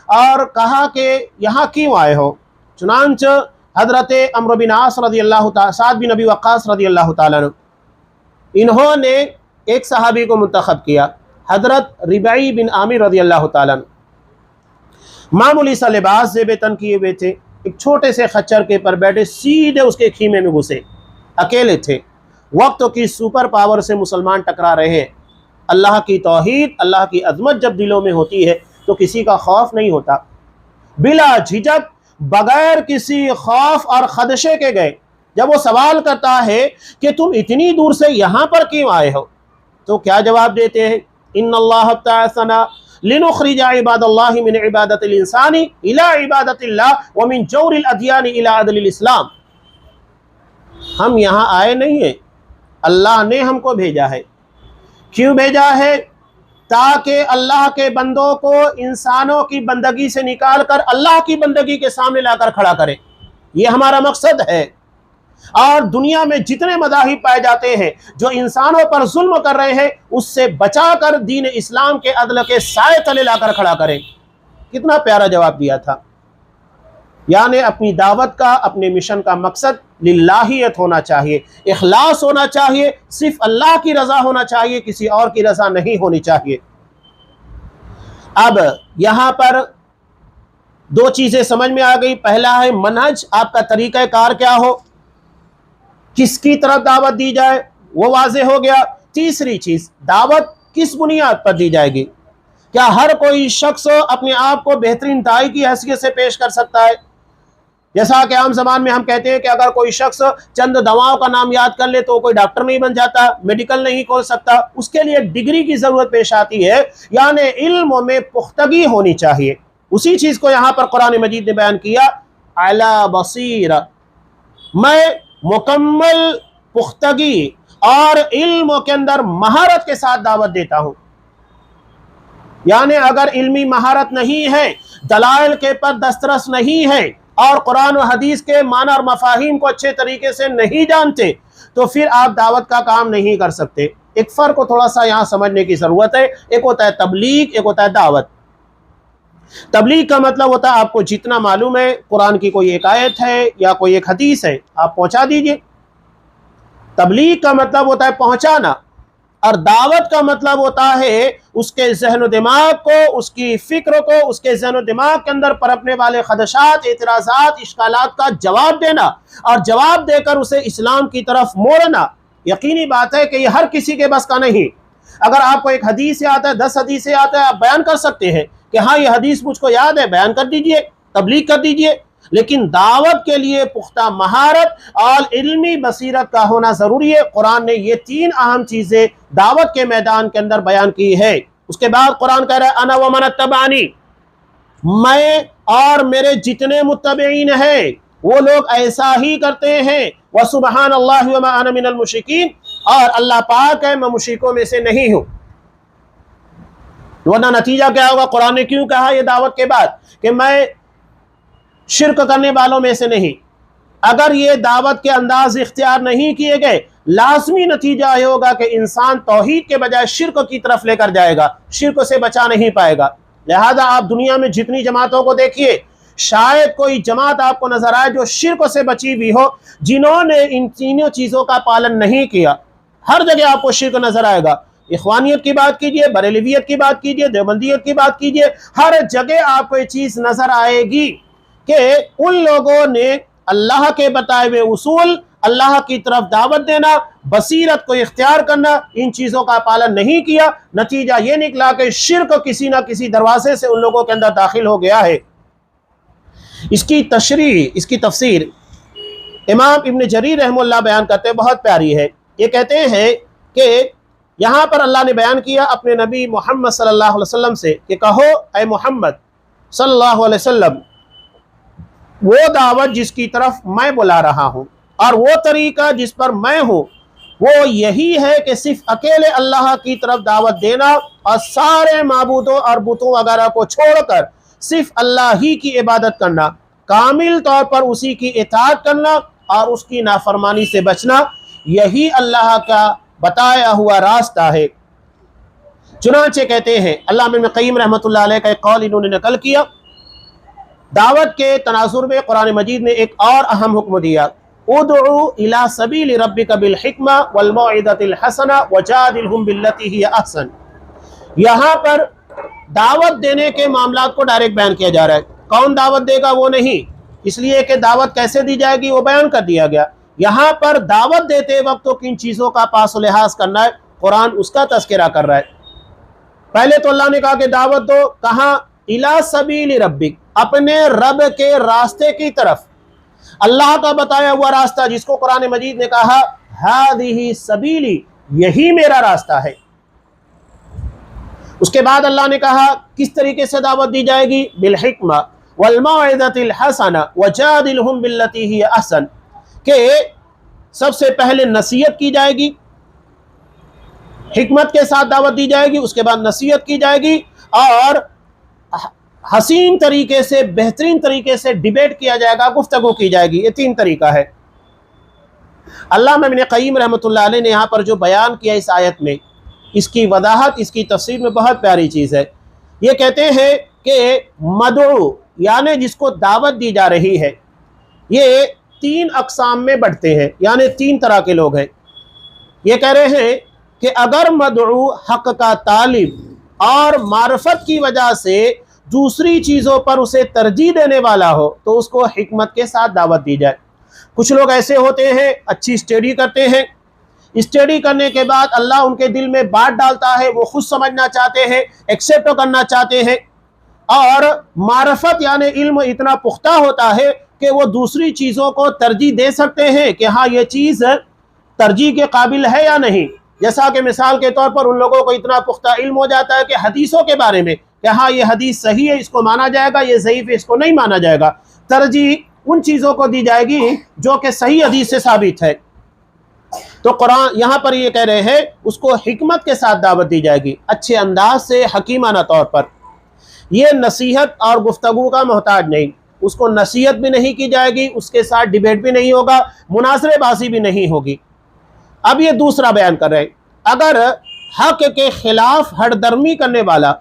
اور کہا کہ یہاں کیوں آئے ہو؟ چنانچہ حضرت عمرو بن عاص رضی اللہ تعالیٰ، سعد بن ابی وقاص رضی اللہ تعالیٰ عنہ، انہوں نے ایک صحابی کو منتخب کیا، حضرت ربیع بن عامر رضی اللہ تعالیٰ عنہ، معمولی سا لباس زیب تن کیے ہوئے تھے، ایک چھوٹے سے خچر کے پر بیٹھے، سیدھے اس کے خیمے میں گھسے، اکیلے تھے، وقت کی سپر پاور سے مسلمان ٹکرا رہے ہیں۔ اللہ کی توحید، اللہ کی عظمت جب دلوں میں ہوتی ہے تو کسی کا خوف نہیں ہوتا، بلا جھجک، بغیر کسی خوف اور خدشے کے گئے۔ جب وہ سوال کرتا ہے کہ تم اتنی دور سے یہاں پر کیوں آئے ہو، تو کیا جواب دیتے ہیں؟ ان اللہ ابتعثنا لنخرج عباد اللہ من عبادت الانسان الى عبادت اللہ ومن جور الادیان الى عدل الاسلام۔ ہم یہاں آئے نہیں ہیں، اللہ نے ہم کو بھیجا ہے۔ کیوں بھیجا ہے؟ تاکہ اللہ کے بندوں کو انسانوں کی بندگی سے نکال کر اللہ کی بندگی کے سامنے لا کر کھڑا کرے، یہ ہمارا مقصد ہے۔ اور دنیا میں جتنے مذاہب پائے جاتے ہیں جو انسانوں پر ظلم کر رہے ہیں، اس سے بچا کر دین اسلام کے عدل کے سائے تلے لا کر کھڑا کریں۔ کتنا پیارا جواب دیا تھا۔ یعنی اپنی دعوت کا، اپنے مشن کا مقصد للہیت ہونا چاہیے، اخلاص ہونا چاہیے، صرف اللہ کی رضا ہونا چاہیے، کسی اور کی رضا نہیں ہونی چاہیے۔ اب یہاں پر دو چیزیں سمجھ میں آ گئی۔ پہلا ہے منہج، آپ کا طریقہ کار کیا ہو، کس کی طرف دعوت دی جائے، وہ واضح ہو گیا۔ تیسری چیز، دعوت کس بنیاد پر دی جائے گی؟ کیا ہر کوئی شخص اپنے آپ کو بہترین داعی کی حیثیت سے پیش کر سکتا ہے؟ جیسا کہ عام زبان میں ہم کہتے ہیں کہ اگر کوئی شخص چند دواؤں کا نام یاد کر لے تو کوئی ڈاکٹر نہیں بن جاتا، میڈیکل نہیں کھول سکتا، اس کے لیے ایک ڈگری کی ضرورت پیش آتی ہے، یعنی علم میں پختگی ہونی چاہیے۔ اسی چیز کو یہاں پر قرآن مجید نے بیان کیا، علی بصیرہ، میں مکمل پختگی اور علم کے اندر مہارت کے ساتھ دعوت دیتا ہوں۔ یعنی اگر علمی مہارت نہیں ہے، دلائل کے پر دسترس نہیں ہے اور قرآن و حدیث کے معنی اور مفاہیم کو اچھے طریقے سے نہیں جانتے، تو پھر آپ دعوت کا کام نہیں کر سکتے۔ ایک فرق کو تھوڑا سا یہاں سمجھنے کی ضرورت ہے، ایک ہوتا ہے تبلیغ، ایک ہوتا ہے دعوت۔ تبلیغ کا مطلب ہوتا ہے آپ کو جتنا معلوم ہے، قرآن کی کوئی ایک آیت ہے یا کوئی ایک حدیث ہے، آپ پہنچا دیجئے۔ تبلیغ کا مطلب ہوتا ہے پہنچانا، اور دعوت کا مطلب ہوتا ہے اس کے ذہن و دماغ کو، اس کی فکر کو، اس کے ذہن و دماغ کے اندر پرپنے والے خدشات، اعتراضات، اشکالات کا جواب دینا، اور جواب دے کر اسے اسلام کی طرف موڑنا۔ یقینی بات ہے کہ یہ ہر کسی کے بس کا نہیں۔ اگر آپ کو ایک حدیث یاد ہے، 10 حدیثیں آتا ہے، آپ بیان کر سکتے ہیں کہ ہاں یہ حدیث مجھ کو یاد ہے، بیان کر دیجئے، تبلیغ کر دیجئے، لیکن دعوت کے لیے پختہ مہارت اور علمی بصیرت کا ہونا ضروری ہے۔ قرآن نے یہ 3 اہم چیزیں دعوت کے میدان کے اندر بیان کی ہے۔ اس کے بعد قرآن کہہ رہا ہے انا ومن اتبعنی، میں اور میرے جتنے متبعین ہیں وہ لوگ ایسا ہی کرتے ہیں۔ وسبحان اللہ وما انا من المشرکین، اور اللہ پاک ہے، میں مشرکوں میں سے نہیں ہوں۔ ورنہ نتیجہ کیا ہوگا؟ قرآن نے کیوں کہا یہ دعوت کے بعد کہ میں شرک کرنے والوں میں سے نہیں؟ اگر یہ دعوت کے انداز اختیار نہیں کیے گئے، لازمی نتیجہ یہ ہوگا کہ انسان توحید کے بجائے شرک کی طرف لے کر جائے گا، شرک سے بچا نہیں پائے گا۔ لہذا آپ دنیا میں جتنی جماعتوں کو دیکھیے، شاید کوئی جماعت آپ کو نظر آئے جو شرک سے بچی ہوئی ہو، جنہوں نے ان تینوں چیزوں کا پالن نہیں کیا۔ ہر جگہ آپ کو شرک نظر آئے گا۔ اخوانیت کی بات کیجئے، بریلویت کی بات کیجئے، دیوبندیت کی بات کیجئے، ہر جگہ آپ کو یہ چیز نظر آئے گی کہ ان لوگوں نے اللہ کے بتائے ہوئے اصول، اللہ کی طرف دعوت دینا، بصیرت کو اختیار کرنا، ان چیزوں کا پالن نہیں کیا۔ نتیجہ یہ نکلا کہ شرک کسی نہ کسی دروازے سے ان لوگوں کے اندر داخل ہو گیا ہے۔ اس کی تشریح، اس کی تفسیر امام ابن جریر رحمہ اللہ بیان کرتے ہیں، بہت پیاری ہے۔ یہ کہتے ہیں کہ یہاں پر اللہ نے بیان کیا اپنے نبی محمد صلی اللہ علیہ وسلم سے کہ کہو اے محمد صلی اللہ علیہ وسلم، وہ دعوت جس کی طرف میں بلا رہا ہوں اور وہ طریقہ جس پر میں ہوں، وہ یہی ہے کہ صرف اکیلے اللہ کی طرف دعوت دینا اور سارے معبودوں اور بتوں وغیرہ کو چھوڑ کر صرف اللہ ہی کی عبادت کرنا، کامل طور پر اسی کی اطاعت کرنا اور اس کی نافرمانی سے بچنا، یہی اللہ کا بتایا ہوا راستہ ہے۔ چنانچہ کہتے ہیں علامہ ابن قیم رحمۃ اللہ علیہ کا ایک قول انہوں نے نقل کیا، دعوت کے تناظر میں قرآن مجید نے ایک اور اہم حکم دیا، ادعو الی سبیل ربک بالحکمہ والموعظۃ الحسنہ وجادلہم باللتی ہی احسن۔ یہاں پر دعوت دینے کے معاملات کو ڈائریکٹ بیان کیا جا رہا ہے، کون دعوت دے گا وہ نہیں، اس لیے کہ دعوت کیسے دی جائے گی وہ بیان کر دیا گیا۔ یہاں پر دعوت دیتے وقت تو کن چیزوں کا پاس و لحاظ کرنا ہے، قرآن اس کا تذکرہ کر رہا ہے۔ پہلے تو اللہ نے کہا کہ دعوت دو، کہاں؟ الی سبیل ربک، اپنے رب کے راستے کی طرف، اللہ کا بتایا ہوا راستہ جس کو قرآن مجید نے کہا ہذہ سبیلی، یہی میرا راستہ ہے۔ اس کے بعد اللہ نے کہا کس طریقے سے دعوت دی جائے گی؟ بالحکمہ والموعظۃ الحسنہ وجادلہم باللتی ہی احسن، کہ سب سے پہلے نصیحت کی جائے گی، حکمت کے ساتھ دعوت دی جائے گی، اس کے بعد نصیحت کی جائے گی اور حسین طریقے سے، بہترین طریقے سے ڈیبیٹ کیا جائے گا، گفتگو کی جائے گی۔ یہ تین طریقہ ہے۔ علامہ ابن قیم رحمۃ اللہ علیہ نے یہاں پر جو بیان کیا اس آیت میں، اس کی وضاحت، اس کی تفسیر میں بہت پیاری چیز ہے۔ یہ کہتے ہیں کہ مدعو یعنی جس کو دعوت دی جا رہی ہے، یہ تین اقسام میں بڑھتے ہیں، یعنی تین طرح کے لوگ ہیں۔ یہ کہہ رہے ہیں کہ اگر مدعو حق کا طالب اور معرفت کی وجہ سے دوسری چیزوں پر اسے ترجیح دینے والا ہو تو اس کو حکمت کے ساتھ دعوت دی جائے۔ کچھ لوگ ایسے ہوتے ہیں، اچھی اسٹڈی کرتے ہیں، اسٹڈی کرنے کے بعد اللہ ان کے دل میں بات ڈالتا ہے، وہ خود سمجھنا چاہتے ہیں، ایکسیپٹ کرنا چاہتے ہیں، اور معرفت یعنی علم اتنا پختہ ہوتا ہے کہ وہ دوسری چیزوں کو ترجیح دے سکتے ہیں کہ ہاں یہ چیز ترجیح کے قابل ہے یا نہیں۔ جیسا کہ مثال کے طور پر ان لوگوں کو اتنا پختہ علم ہو جاتا ہے کہ حدیثوں کے بارے میں کہ ہاں یہ حدیث صحیح ہے، اس کو مانا جائے گا، یہ ضعیف ہے، اس کو نہیں مانا جائے گا۔ ترجیح ان چیزوں کو دی جائے گی جو کہ صحیح حدیث سے ثابت ہے۔ تو قرآن یہاں پر یہ کہہ رہے ہیں اس کو حکمت کے ساتھ دعوت دی جائے گی، اچھے انداز سے، حکیمانہ طور پر۔ یہ نصیحت اور گفتگو کا محتاج نہیں، اس کو نصیحت بھی نہیں کی جائے گی، اس کے ساتھ ڈیبیٹ بھی نہیں ہوگا، مناظرے بازی بھی نہیں ہوگی۔ اب یہ دوسرا بیان کر رہے ہیں، اگر حق کے خلاف ہٹ درمی کرنے والا،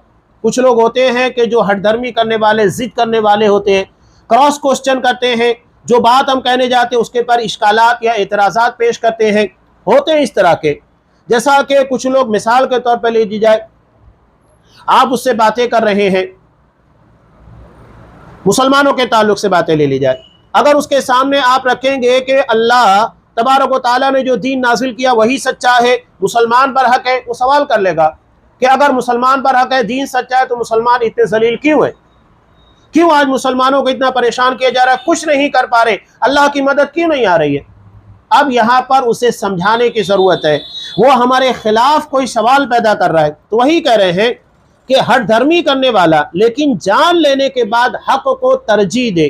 کچھ لوگ ہوتے ہیں کہ جو ہٹ درمی کرنے والے، ضد کرنے والے ہوتے ہیں، کراس کوسچن کرتے ہیں، جو بات ہم کہنے جاتے ہیں اس کے پر اشکالات یا اعتراضات پیش کرتے ہیں، ہوتے ہیں اس طرح کے۔ جیسا کہ کچھ لوگ مثال کے طور پر لے دی جائے، آپ اس سے باتیں کر رہے ہیں، مسلمانوں کے تعلق سے باتیں لے لی جائے، اگر اس کے سامنے آپ رکھیں گے کہ اللہ تبارک و تعالیٰ نے جو دین نازل کیا وہی سچا ہے، مسلمان پر حق ہے، وہ سوال کر لے گا کہ اگر مسلمان پر حق ہے، دین سچا ہے، تو مسلمان اتنے ذلیل کیوں ہیں؟ کیوں آج مسلمانوں کو اتنا پریشان کیا جا رہا ہے، کچھ نہیں کر پا رہے، اللہ کی مدد کیوں نہیں آ رہی ہے؟ اب یہاں پر اسے سمجھانے کی ضرورت ہے، وہ ہمارے خلاف کوئی سوال پیدا کر رہا ہے، تو وہی کہہ رہے ہیں کہ ہٹ دھرمی کرنے والا لیکن جان لینے کے بعد حق کو ترجیح دے،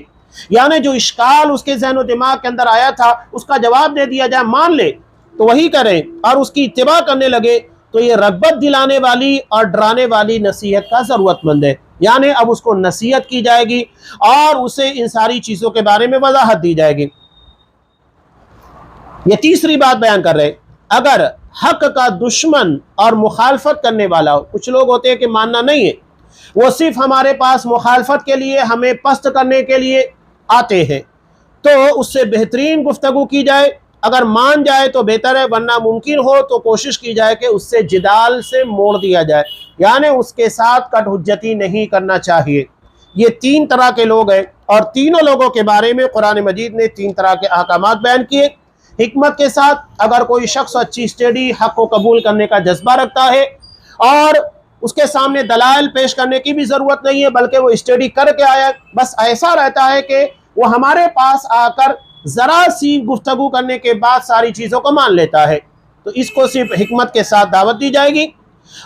یعنی جو اشکال اس کے ذہن و دماغ کے اندر آیا تھا اس کا جواب دے دیا جائے، مان لے، تو وہی کریں اور اس کی اتباع کرنے لگے، تو یہ رغبت دلانے والی اور ڈرانے والی نصیحت کا ضرورت مند ہے۔ یعنی اب اس کو نصیحت کی جائے گی اور اسے ان ساری چیزوں کے بارے میں وضاحت دی جائے گی۔ یہ تیسری بات بیان کر رہے، اگر حق کا دشمن اور مخالفت کرنے والا ہو، کچھ لوگ ہوتے ہیں کہ ماننا نہیں ہے، وہ صرف ہمارے پاس مخالفت کے لیے، ہمیں پست کرنے کے لیے آتے ہیں، تو اس سے بہترین گفتگو کی جائے اگر مان جائے تو بہتر ہے، ورنہ ممکن ہو تو کوشش کی جائے کہ اس سے جدال سے موڑ دیا جائے، یعنی اس کے ساتھ کٹ حجتی نہیں کرنا چاہیے۔ یہ تین طرح کے لوگ ہیں، اور تینوں لوگوں کے بارے میں قرآن مجید نے تین طرح کے احکامات بیان کیے حکمت کے ساتھ۔ اگر کوئی شخص اچھی اسٹڈی حق کو قبول کرنے کا جذبہ رکھتا ہے اور اس کے سامنے دلائل پیش کرنے کی بھی ضرورت نہیں ہے، بلکہ وہ اسٹڈی کر کے آیا، بس ایسا رہتا ہے کہ وہ ہمارے پاس آ کر ذرا سی گفتگو کرنے کے بعد ساری چیزوں کو مان لیتا ہے، تو اس کو صرف حکمت کے ساتھ دعوت دی جائے گی۔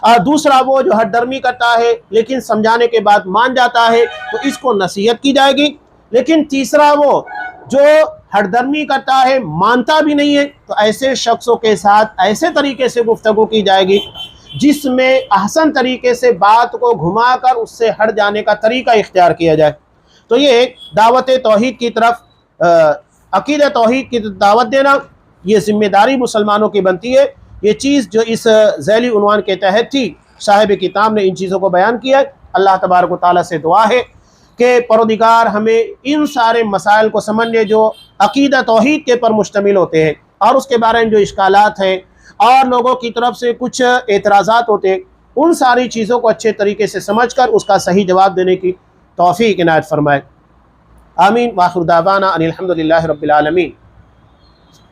اور دوسرا وہ جو ہٹ درمی کرتا ہے لیکن سمجھانے کے بعد مان جاتا ہے، تو اس کو نصیحت کی جائے گی۔ لیکن تیسرا وہ جو ہٹ درمی کرتا ہے، مانتا بھی نہیں ہے، تو ایسے شخصوں کے ساتھ ایسے طریقے سے گفتگو کی جائے گی جس میں احسن طریقے سے بات کو گھما کر اس سے ہٹ جانے کا طریقہ اختیار کیا جائے۔ تو یہ دعوت توحید کی طرف، عقیدہ توحید کی دعوت دینا، یہ ذمہ داری مسلمانوں کی بنتی ہے۔ یہ چیز جو اس ذیلی عنوان کے تحت تھی، صاحب کتاب نے ان چیزوں کو بیان کیا ہے۔ اللہ تبارک و تعالیٰ سے دعا ہے کہ پروردگار ہمیں ان سارے مسائل کو سمجھنے جو عقیدہ توحید کے پر مشتمل ہوتے ہیں، اور اس کے بارے میں جو اشکالات ہیں اور لوگوں کی طرف سے کچھ اعتراضات ہوتے ہیں، ان ساری چیزوں کو اچھے طریقے سے سمجھ کر اس کا صحیح جواب دینے کی توفیق عنایت فرمائے۔ آمین۔ وآخر دعوانا ان الحمد للہ رب العالمین۔